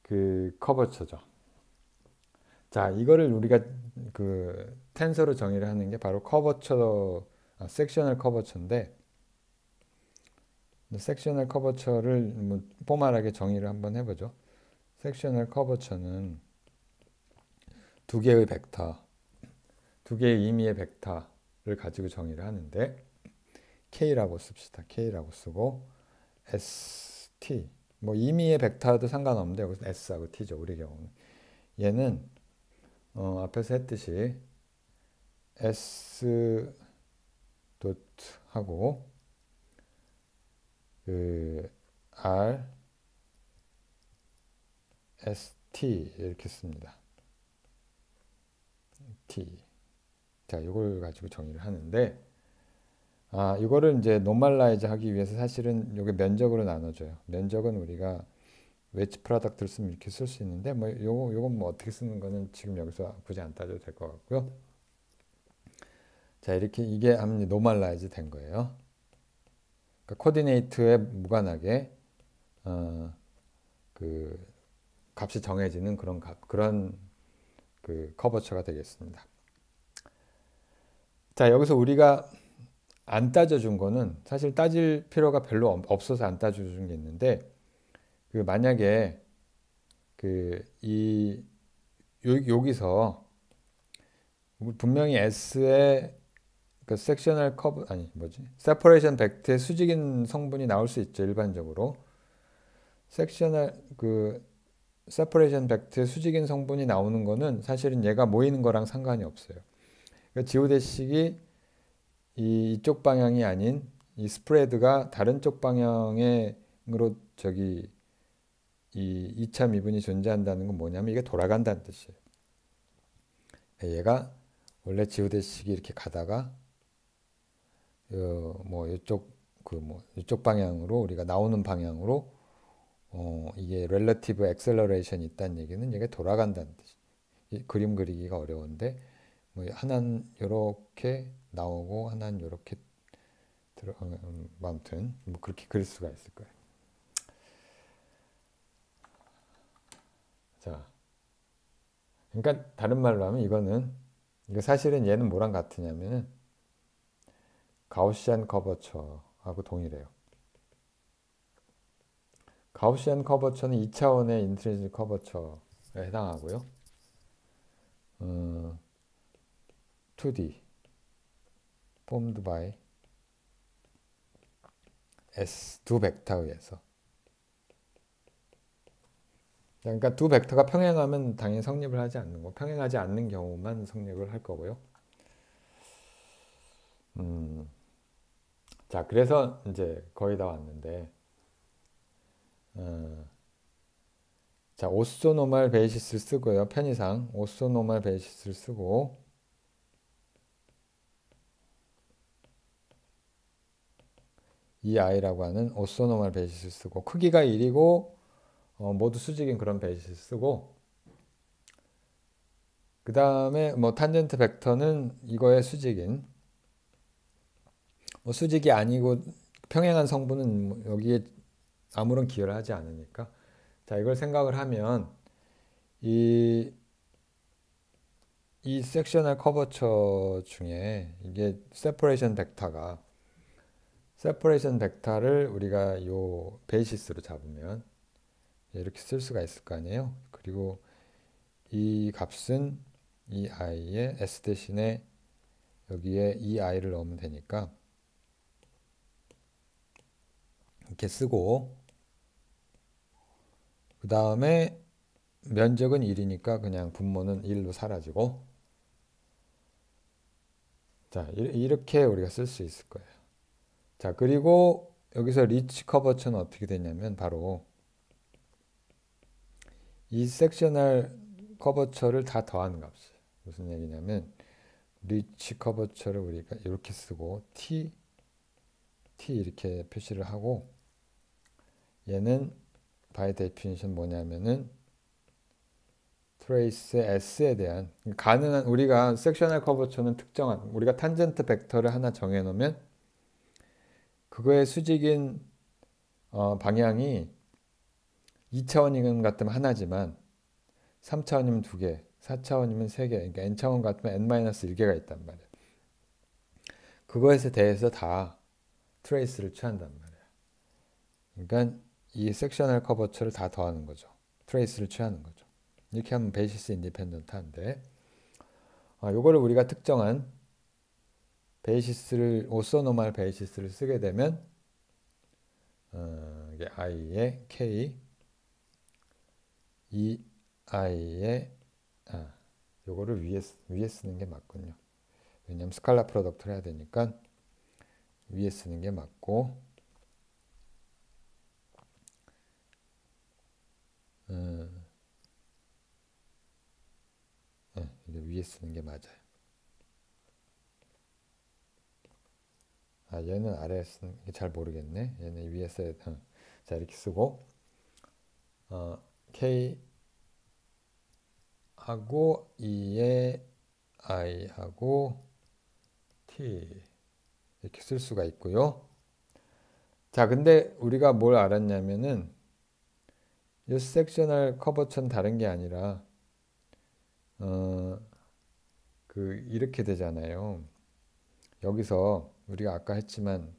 그 커버처죠. 자, 이거를 우리가 그 텐서로 정의를 하는 게 바로 섹셔널 커버처인데, 섹셔널 커버처를 뭐 포멀하게 정의를 한번 해보죠. 섹셔널 커버처는 두 개의 벡터, 두 개의 의미의 벡터를 가지고 정의를 하는데, K라고 씁시다. K라고 쓰고 ST, 뭐 의미의 벡터도 상관없는데 여기서 S하고 T죠. 우리 경우는 얘는 앞에서 했듯이 S 하고 그 R ST 이렇게 씁니다. T. 자, 이걸 가지고 정의를 하는데, 이거를 이제 노멀라이즈 하기 위해서 사실은 이게 면적으로 나눠져요. 면적은 우리가 웨지 프로덕트를 쓰면 이렇게 쓸 수 있는데, 뭐 요건 뭐 어떻게 쓰는 거는 지금 여기서 굳이 안 따져도 될 것 같고요. 자, 이렇게 이게 하면 노멀라이즈 된 거예요. 그러니까 코디네이트에 무관하게 그 값이 정해지는 그런 그 커버처가 되겠습니다. 자, 여기서 우리가 안 따져준 거는 사실 따질 필요가 별로 없어서 안 따져준 게 있는데, 그 만약에 여기서 분명히 S의 그 섹셔널 커브 세퍼레이션 벡터의 수직인 성분이 나올 수 있죠. 일반적으로 세퍼레이션 벡터의 수직인 성분이 나오는 거는 사실은 얘가 모이는 거랑 상관이 없어요. 그러니까 지오대식이 이쪽 방향이 아닌 이 스프레드가 다른 쪽 방향으로 이 2차 미분이 존재한다는 건 뭐냐면 이게 돌아간다는 뜻이에요. 얘가 원래 지오대식이 이렇게 가다가 이쪽 방향으로 우리가 나오는 방향으로 이게 렐러티브 액셀러레이션이 있다는 얘기는 이게 돌아간다는 뜻이. 그림 그리기가 어려운데 뭐 하나는 이렇게 나오고 하나는 이렇게 아무튼 뭐 그렇게 그릴 수가 있을 거예요. 자, 그러니까 다른 말로 하면 이거 사실은 얘는 뭐랑 같으냐면은 가우시안 커버처하고 동일해요. 가우시안 커버처는 2차원의 인트리직 커버처에 해당하고요. 2D formed by S 두 벡터에 의해서. 그러니까 두 벡터가 평행하면 당연히 성립을 하지 않는 거, 평행하지 않는 경우만 성립을 할 거고요. 자, 그래서 이제 거의 다 왔는데, 자, 오소노멀 베이시스를 쓰고요. 편의상 오소노멀 베이시스를 쓰고, 이 i라고 하는 오소노멀 베이시스를 쓰고, 크기가 1이고 모두 수직인 그런 베이시스를 쓰고, 그 다음에 뭐 탄젠트 벡터는 이거의 수직인, 뭐 수직이 아니고 평행한 성분은 여기에 아무런 기여를 하지 않으니까, 자, 이걸 생각을 하면 이 섹셔널 커버처 중에 이게 세퍼레이션 벡터를 우리가 요 베이시스로 잡으면 이렇게 쓸 수가 있을 거 아니에요. 그리고 이 값은 이 i에 s 대신에 여기에 이 i를 넣으면 되니까 이렇게 쓰고, 그 다음에 면적은 1이니까 그냥 분모는 1로 사라지고, 자, 이렇게 우리가 쓸 수 있을 거예요. 자, 그리고 여기서 리치 커버처는 어떻게 되냐면 바로 이 섹셔널 커버처를 다 더하는 값이에요. 무슨 얘기냐면 리치 커버처를 우리가 이렇게 쓰고 t 이렇게 표시를 하고, 얘는 by definition 뭐냐면은 트레이스의 s에 대한 가능한, 우리가 섹셔널 커버처는 특정한, 우리가 탄젠트 벡터를 하나 정해 놓으면 그거의 수직인 방향이 2차원이면 같으면 하나지만 3차원이면 2개, 4차원이면 3개, 그러니까 n차원 같으면 n-1개가 있단 말이에요. 그거에 대해서 다 트레이스를 취한단 말이에요. 그러니까 이 섹셔널 커버처를 다 더하는 거죠. 트레이스를 취하는 거죠. 이렇게 하면 베이시스 인디펜던트한데, 요거를 우리가 특정한 베이시스를, 오소노말 베이시스를 쓰게 되면 이게 i의 k, 이 i의 요거를 위에 쓰는 게 맞군요. 왜냐면 스칼라 프로덕트를 해야 되니까 위에 쓰는 게 맞고, 이게 위에 쓰는 게 맞아요. 얘는 아래에 쓰는 게 잘 모르겠네. 얘는 위에 써야 돼. 자, 이렇게 쓰고 k 하고 2의 i 하고 t 이렇게 쓸 수가 있고요. 자, 근데 우리가 뭘 알았냐면은 이 섹셔널 커버처는 다른 게 아니라 이렇게 되잖아요. 여기서 우리가 아까 했지만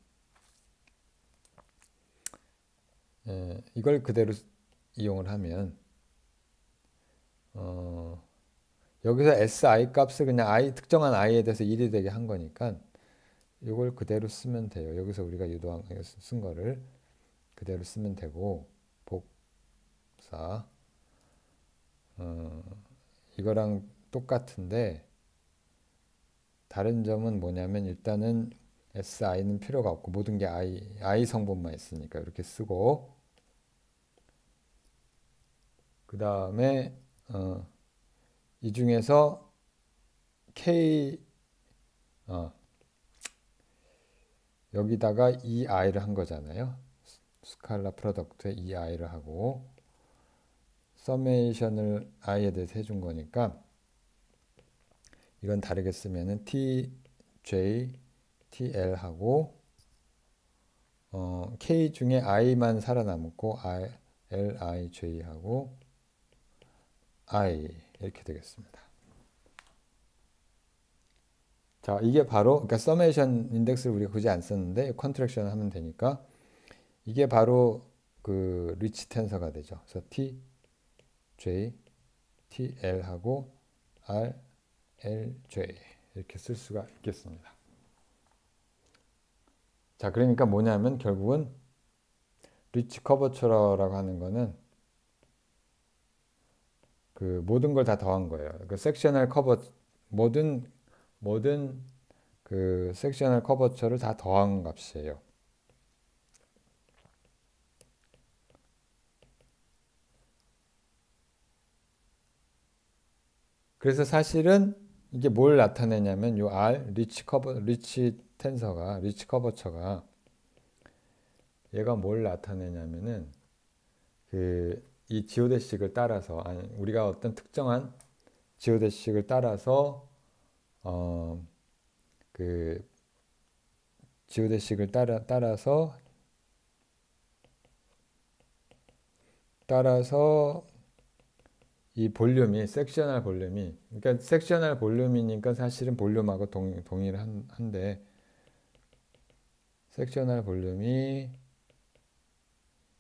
이걸 그대로 이용을 하면 여기서 si 값을 그냥 특정한 i에 대해서 1이 되게 한 거니까 이걸 그대로 쓰면 돼요. 여기서 우리가 유도한 쓴 거를 그대로 쓰면 되고, 복사 이거랑 똑같은데 다른 점은 뭐냐면, 일단은 si는 필요가 없고 모든 게 i 성분만 있으니까 이렇게 쓰고, 그 다음에 이 중에서 k 여기다가 ei를 한 거잖아요. 스칼라 프로덕트에 ei를 하고 서메이션을 i에 대해서 해준 거니까 이건 다르게 쓰면은 tj, tl하고 k 중에 i만 살아남고 lij하고 i 이렇게 되겠습니다. 자, 이게 바로, 그러니까 서메이션 인덱스를 우리가 굳이 안 썼는데 컨트랙션 하면 되니까 이게 바로 그 리치 텐서가 되죠. 그래서 t, j, tl하고 r, l, j 이렇게 쓸 수가 있겠습니다. 자, 그러니까 뭐냐면 결국은 리치 커버처라고 하는 거는 그 모든 걸 다 더한 거예요. 그 섹셔널 커버, 모든 그 섹셔널 커버처를 다 더한 값이에요. 그래서 사실은 이게 뭘 나타내냐면 요 R 리치 텐서가, 리치 커버처가 얘가 뭘 나타내냐면은 이 지오데식을 따라서, 우리가 어떤 특정한 지오데식을 따라서 그 지오데식을 따라서 이 볼륨이, 섹셔널 볼륨이, 그러니까 섹셔널 볼륨이니까 사실은 볼륨하고 동일한데 섹셔널 볼륨이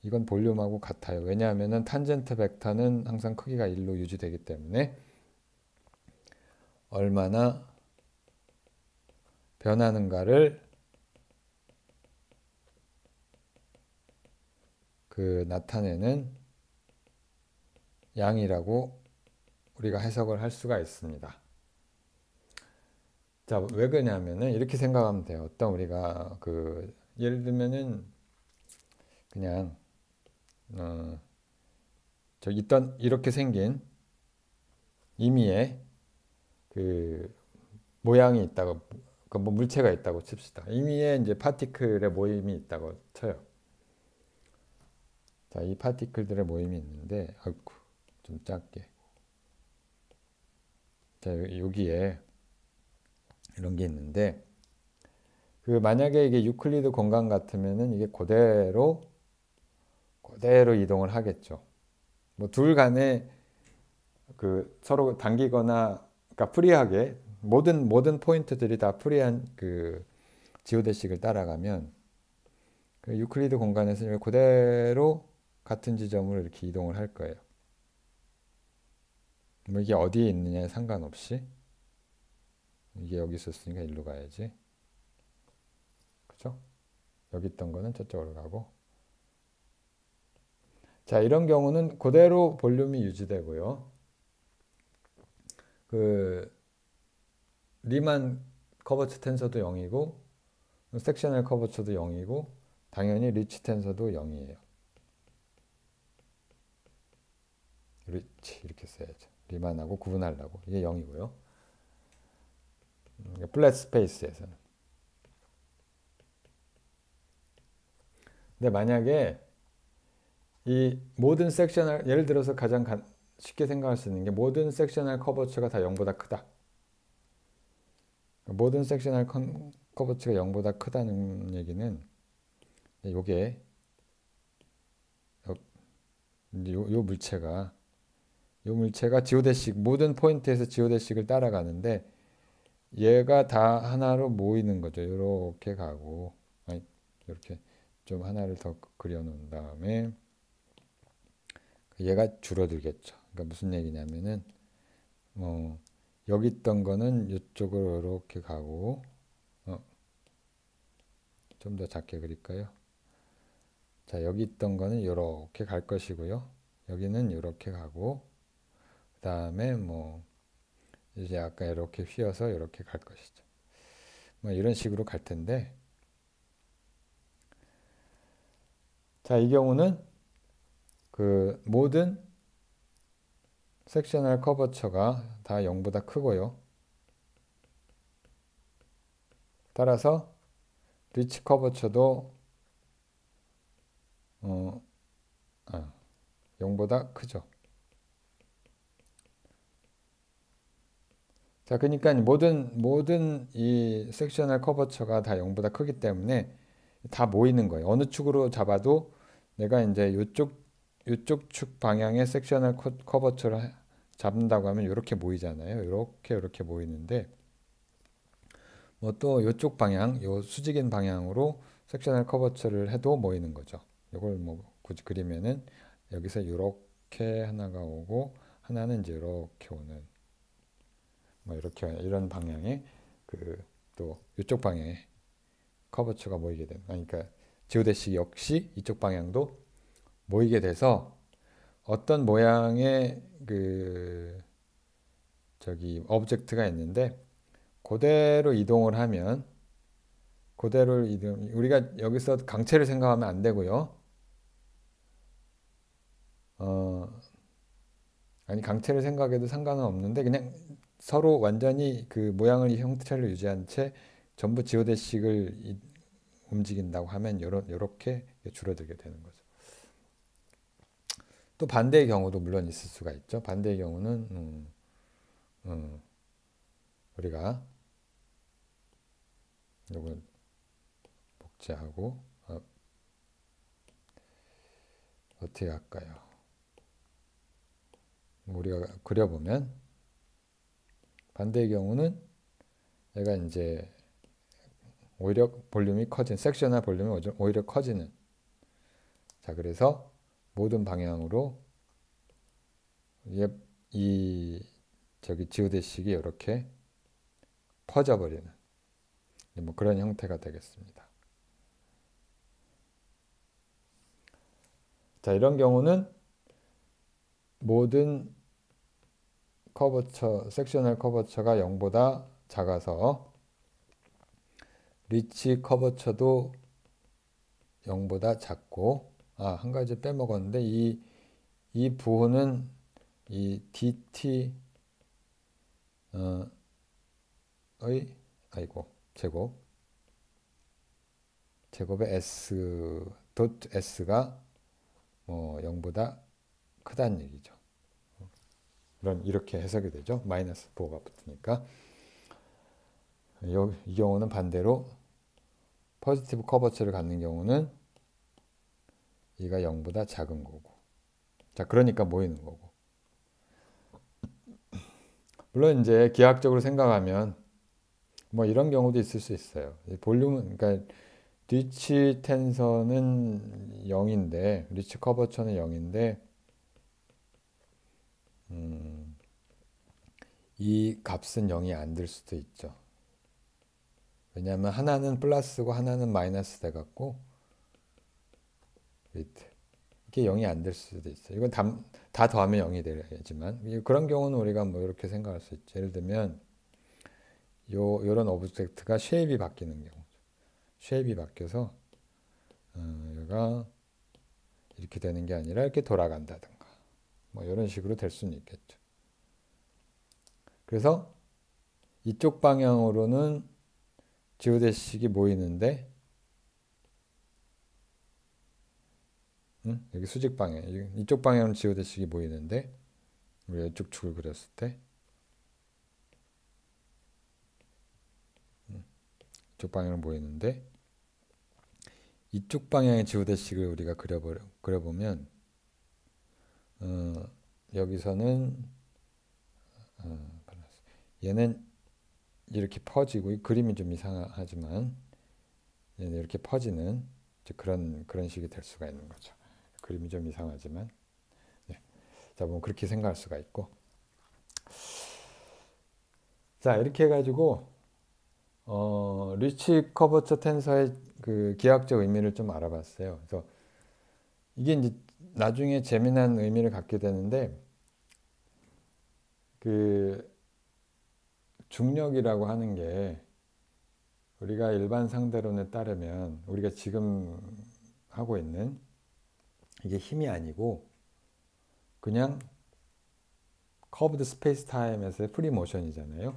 이건 볼륨하고 같아요. 왜냐하면 탄젠트 벡터는 항상 크기가 1로 유지되기 때문에 얼마나 변하는가를 나타내는 양이라고 우리가 해석을 할 수가 있습니다. 자, 왜 그러냐면은 이렇게 생각하면 돼요. 어떤 우리가 예를 들면은 그냥 이렇게 생긴 임의의 그 모양이 있다고, 그 뭐 물체가 있다고 칩시다. 임의의 이제 파티클의 모임이 있다고 쳐요. 자, 이 파티클들의 모임이 있는데, 아이고, 좀 작게. 자, 여기에 이런 게 있는데, 그 만약에 이게 유클리드 공간 같으면은 이게 그대로 이동을 하겠죠. 뭐 둘 간에 그 서로 당기거나, 그러니까 프리하게 모든 포인트들이 다 프리한 그 지오데식을 따라가면 그 유클리드 공간에서 그대로 같은 지점으로 이렇게 이동을 할 거예요. 뭐 이게 어디에 있느냐에 상관없이, 이게 여기 있었으니까 일로 가야지. 그죠? 여기 있던 거는 저쪽으로 가고. 자, 이런 경우는 그대로 볼륨이 유지되고요. 그 리만 커버처 텐서도 0이고 섹셔널 커버처도 0이고 당연히 리치 텐서도 0이에요. 리치 이렇게 써야죠. 리만하고 구분하려고. 이게 0이고요. 플랫 스페이스에서는. 근데 만약에 이 모든 섹셔널, 예를 들어서 가장 쉽게 생각할 수 있는 게 모든 섹셔널 커버처가 다 0보다 크다. 모든 섹셔널 커버처가 0보다 크다는 얘기는 요게 요 물체가 지오데식 모든 포인트에서 지오데식을 따라가는데 얘가 다 하나로 모이는 거죠. 이렇게 가고 이렇게 좀 하나를 더 그려 놓은 다음에 얘가 줄어들겠죠. 그러니까 무슨 얘기냐면은 여기 있던 거는 이쪽으로 이렇게 가고 좀 더 작게 그릴까요? 자, 여기 있던 거는 이렇게 갈 것이고요. 여기는 이렇게 가고 그 다음에 뭐 이제 아까 이렇게 휘어서 이렇게 갈 것이죠. 뭐 이런 식으로 갈 텐데, 자, 이 경우는 그 모든 섹셔널 커버처가 다 0보다 크고요. 따라서 리치 커버처도 0보다 크죠. 자, 그러니까 모든 이 섹셔널 커버처가 다 0보다 크기 때문에 다 모이는 거예요. 어느 축으로 잡아도 내가 이제 이쪽 축 방향의 섹셔널 커버처를 잡는다고 하면 이렇게 모이잖아요. 이렇게 모이는데 뭐 또 이쪽 방향, 요 수직인 방향으로 섹셔널 커버처를 해도 모이는 거죠. 이걸 뭐 굳이 그리면은 여기서 이렇게 하나가 오고 하나는 이제 이렇게 오는 뭐 이렇게 이런 방향의 그 또 이쪽 방향의 커버처가 모이게 되는. 그러니까 지오데식 역시 이쪽 방향도 모이게 돼서 어떤 모양의 그 오브젝트가 있는데 그대로 이동을 하면 우리가 여기서 강체를 생각하면 안 되고요. 아니 강체를 생각해도 상관은 없는데 그냥 서로 완전히 그 모양을 형태를 유지한 채 전부 지오데식을 움직인다고 하면 요렇게 줄어들게 되는 거죠. 또 반대의 경우도 물론 있을 수가 있죠. 반대의 경우는 우리가 요걸 복제하고 어떻게 할까요? 우리가 그려보면 반대의 경우는 얘가 이제 오히려 볼륨이 커진 섹셔널 볼륨이 오히려 커지는. 자, 그래서 모든 방향으로 이 지오데식이 이렇게 퍼져버리는 뭐 그런 형태가 되겠습니다. 자, 이런 경우는 모든 섹셔널 커버처가 0보다 작아서 리치 커버처도 0보다 작고 한 가지 빼먹었는데 이 이 부호는 이 dt 의 제곱의 s.s가 0보다 크다는 얘기죠. 이렇게 해석이 되죠. 마이너스 부호가 붙으니까. 이 경우는 반대로 포지티브 커버처를 갖는 경우는 이가 0보다 작은 거고. 자, 그러니까 모이는 거고. 물론 이제 기하학적으로 생각하면 이런 경우도 있을 수 있어요. 볼륨은, 그러니까 리치 텐서는 0인데, 리치 커버처는 0인데, 이 값은 0이 안 될 수도 있죠. 왜냐하면 하나는 플러스고 하나는 마이너스 돼갖고, 이게 0이 안 될 수도 있어요. 이건 다 더하면 0이 되지만, 그런 경우는 우리가 이렇게 생각할 수 있죠. 예를 들면, 요런 오브젝트가 쉐입이 바뀌는 경우. 쉐입이 바뀌어서, 얘가 이렇게 되는 게 아니라 이렇게 돌아간다든가. 이런 식으로 될 수는 있겠죠. 그래서 이쪽 방향으로는 지오데식이 모이는데, 여기 수직 방향, 이쪽 방향으로 지오데식이 모이는데, 우리가 이쪽 축을 그렸을 때, 이쪽 방향으로 모이는데, 이쪽 방향의 지오데식을 우리가 그려보면, 여기서는 얘는 이렇게 퍼지고, 이 그림이 좀 이상하지만 얘는 이렇게 퍼지는 그런 식이 될 수가 있는 거죠. 그림이 좀 이상하지만, 네. 자, 그렇게 생각할 수가 있고, 자, 이렇게 해가지고 리치 커버처 텐서의 그 기하학적 의미를 좀 알아봤어요. 그래서 이게 이제 나중에 재미난 의미를 갖게 되는데, 그 중력이라고 하는 게 우리가 일반 상대론에 따르면 우리가 지금 하고 있는 이게 힘이 아니고 그냥 커브드 스페이스 타임에서의 프리 모션이잖아요.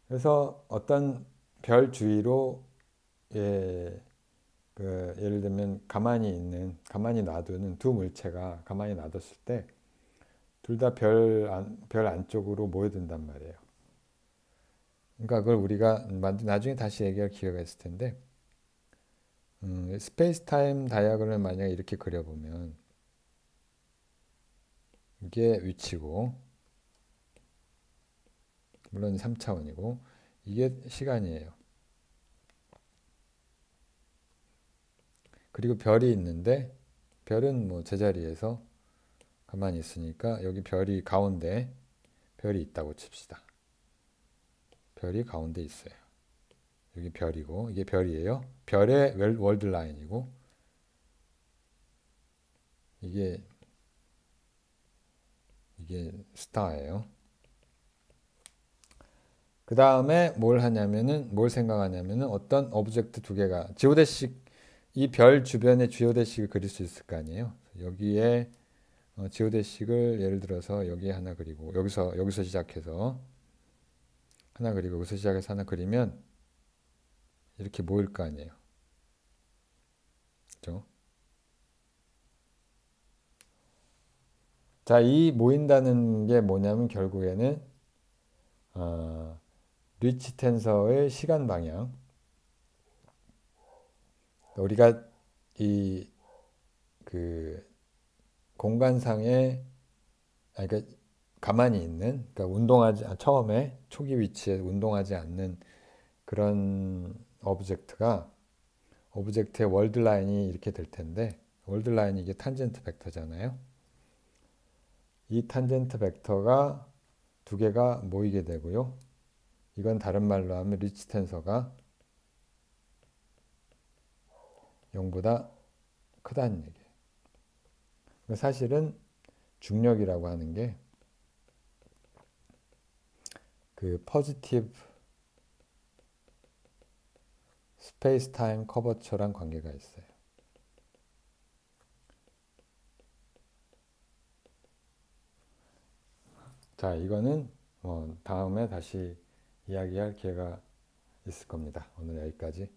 그래서 어떤 별 주위로 예를 들면 가만히 놔두는 두 물체가 가만히 놔뒀을 때 둘 다 별 안쪽으로 모여든단 말이에요. 그러니까 그걸 우리가 나중에 다시 얘기할 기회가 있을 텐데, 스페이스 타임 다이아그램을 만약에 이렇게 그려보면 이게 위치고, 물론 3차원이고 이게 시간이에요. 그리고 별이 있는데, 별은 제자리에서 가만히 있으니까 여기 별이 가운데 별이 있다고 칩시다. 별이 가운데 있어요. 여기 별이고 이게 별이에요. 별의 월드 라인이고 이게 스타예요. 그 다음에 뭘 생각하냐면은 어떤 오브젝트 두 개가 지오데식, 이 별 주변에 지오데식을 그릴 수 있을 거 아니에요. 여기에 지오데식을 예를 들어서 여기에 하나 그리고 여기서 시작해서 하나 그리고 여기서 시작해서 하나 그리면 이렇게 모일 거 아니에요. 그렇죠? 자, 이 모인다는 게 뭐냐면 결국에는 리치 텐서의 시간 방향. 우리가 그 공간상에 그러니까 가만히 있는, 그러니까 처음에 초기 위치에 운동하지 않는 그런 오브젝트의 월드 라인이 이렇게 될 텐데, 월드 라인이 이게 탄젠트 벡터잖아요. 이 탄젠트 벡터가 두 개가 모이게 되고요. 이건 다른 말로 하면 리치 텐서가 0보다 크다는 얘기예요. 사실은 중력이라고 하는 게 그 포지티브 스페이스 타임 커버처랑 관계가 있어요. 자, 이거는 다음에 다시 이야기할 기회가 있을 겁니다. 오늘 여기까지.